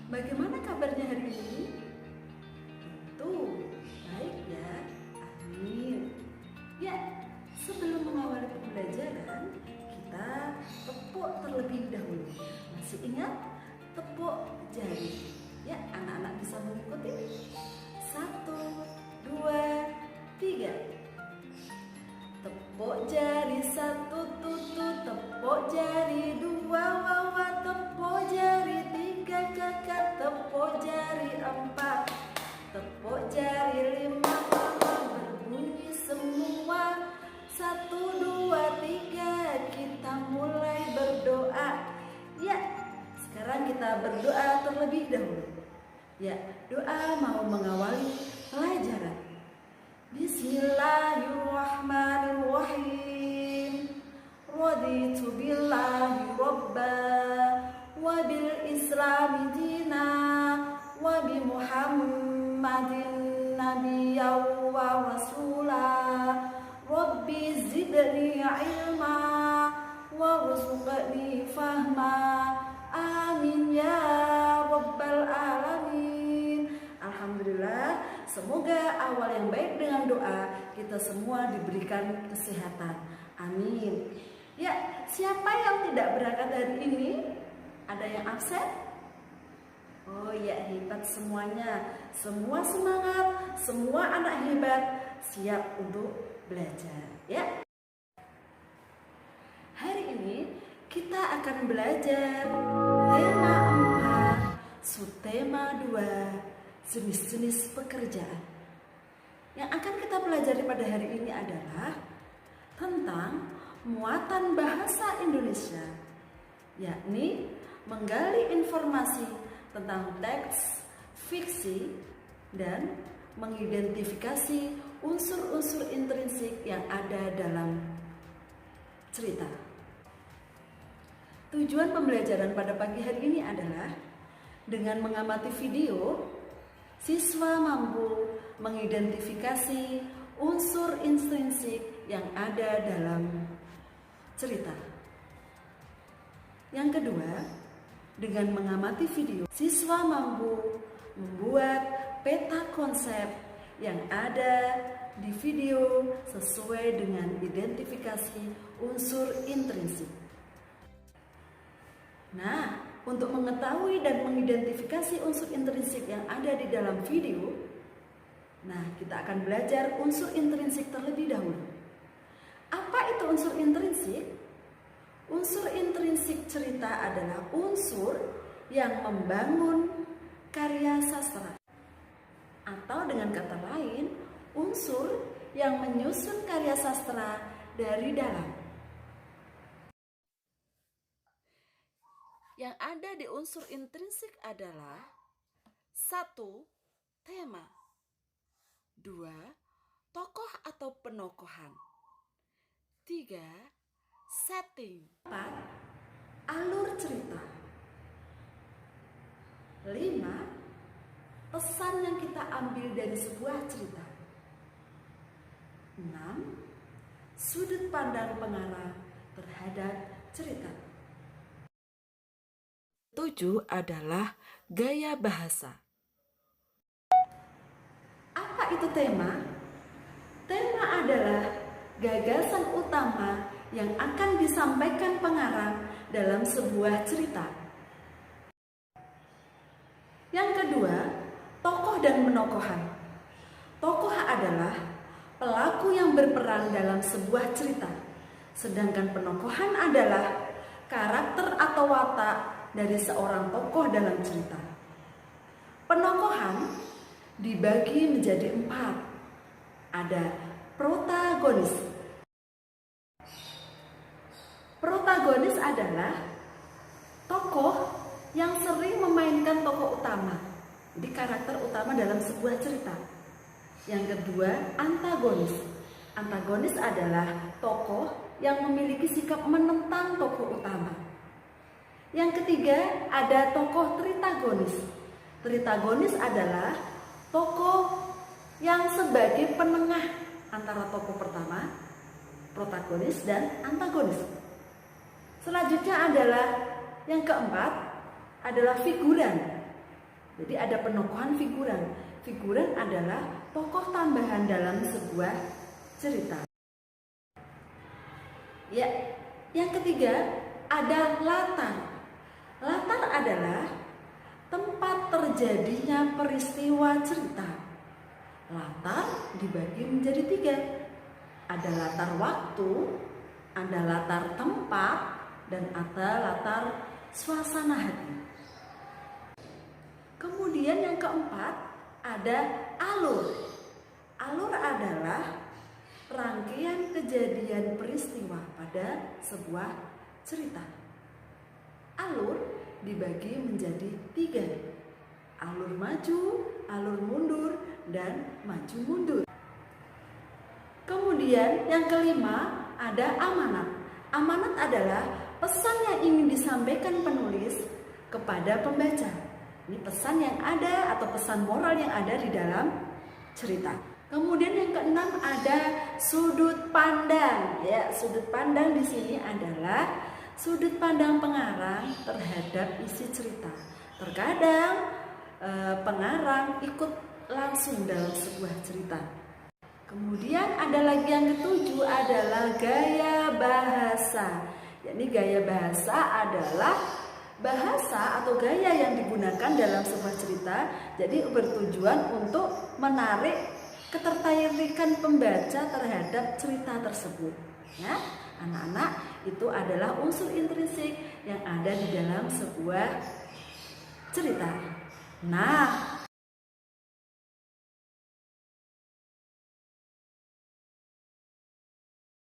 Bagaimana kabarnya hari ini? Tentu baik ya, amin. Ya, sebelum mengawali pembelajaran, kita tepuk terlebih dahulu. Masih ingat? Tepuk jari. Ya, anak-anak bisa mengikuti. 1, 2, 3. Tepuk jari 1 tutut, tepuk jari 2 wawa, tepuk jari 3 kakak, tepuk jari 4, tepuk jari 5 mama, berbunyi semua. 1, 2, 3, kita mulai berdoa. Ya, sekarang kita berdoa terlebih dahulu. Ya, doa mau mengawali pelajaran. Bismillahirrahmanirrahim. Raditu billahi robba, wa bil islami dina, wa bi muhammadin nabiyyan wa rasula. Rabbi zidni ilma, wa rzuqni fahma. Amin ya rabbal alamin. Alhamdulillah, semoga awal yang baik dengan doa kita semua diberikan kesehatan. Amin. Ya, siapa yang tidak berangkat hari ini? Ada yang absen? Oh ya, hebat semuanya. Semua semangat, semua anak hebat siap untuk belajar. Ya. Hari ini kita akan belajar tema 4, subtema 2, jenis-jenis pekerjaan. Yang akan kita pelajari pada hari ini adalah tentang muatan bahasa Indonesia, yakni menggali informasi tentang teks, fiksi, dan mengidentifikasi unsur-unsur intrinsik yang ada dalam cerita. Tujuan pembelajaran pada pagi hari ini adalah dengan mengamati video, siswa mampu mengidentifikasi unsur intrinsik yang ada dalam cerita. Yang kedua, dengan mengamati video, siswa mampu membuat peta konsep yang ada di video sesuai dengan identifikasi unsur intrinsik. Nah, untuk mengetahui dan mengidentifikasi unsur intrinsik yang ada di dalam video, nah kita akan belajar unsur intrinsik terlebih dahulu. Apa itu unsur intrinsik? Unsur intrinsik cerita adalah unsur yang membangun karya sastra. Atau dengan kata lain, unsur yang menyusun karya sastra dari dalam. Yang ada di unsur intrinsik adalah 1. Tema, 2. Tokoh atau penokohan, 3. Setting, 4. Alur cerita, 5. Pesan yang kita ambil dari sebuah cerita, 6. Sudut pandang pengarang terhadap cerita. 7 adalah gaya bahasa. Apa itu tema? Tema adalah gagasan utama yang akan disampaikan pengarang dalam sebuah cerita. Yang kedua, tokoh dan penokohan. Tokoh adalah pelaku yang berperan dalam sebuah cerita, sedangkan penokohan adalah karakter atau watak dari seorang tokoh dalam cerita. Penokohan dibagi menjadi 4. Ada protagonis. Protagonis adalah tokoh yang sering memainkan tokoh utama, jadi karakter utama dalam sebuah cerita. Yang kedua, antagonis. Antagonis adalah tokoh yang memiliki sikap menentang tokoh utama. Yang ketiga, ada tokoh tritagonis. Tritagonis adalah tokoh yang sebagai penengah antara tokoh pertama, protagonis, dan antagonis. Selanjutnya adalah yang keempat, adalah figuran. Jadi ada penokohan figuran. Figuran adalah tokoh tambahan dalam sebuah cerita. Ya, yang ketiga ada latar. Latar adalah tempat terjadinya peristiwa cerita. Latar dibagi menjadi 3. Ada latar waktu, ada latar tempat, dan ada latar suasana hati. Kemudian yang keempat ada alur. Alur adalah rangkaian kejadian peristiwa pada sebuah cerita. Alur dibagi menjadi 3. Alur maju, alur mundur, dan maju mundur. Kemudian yang kelima ada amanat. Amanat adalah pesan yang ingin disampaikan penulis kepada pembaca. Ini pesan yang ada atau pesan moral yang ada di dalam cerita. Kemudian yang keenam ada sudut pandang. Ya, sudut pandang di sini adalah sudut pandang pengarang terhadap isi cerita. Terkadang pengarang ikut langsung dalam sebuah cerita. Kemudian ada lagi yang ketujuh adalah gaya bahasa. Yakni gaya bahasa adalah bahasa atau gaya yang digunakan dalam sebuah cerita. Jadi bertujuan untuk menarik ketertarikan pembaca terhadap cerita tersebut. Ya, anak-anak, itu adalah unsur intrinsik yang ada di dalam sebuah cerita. Nah,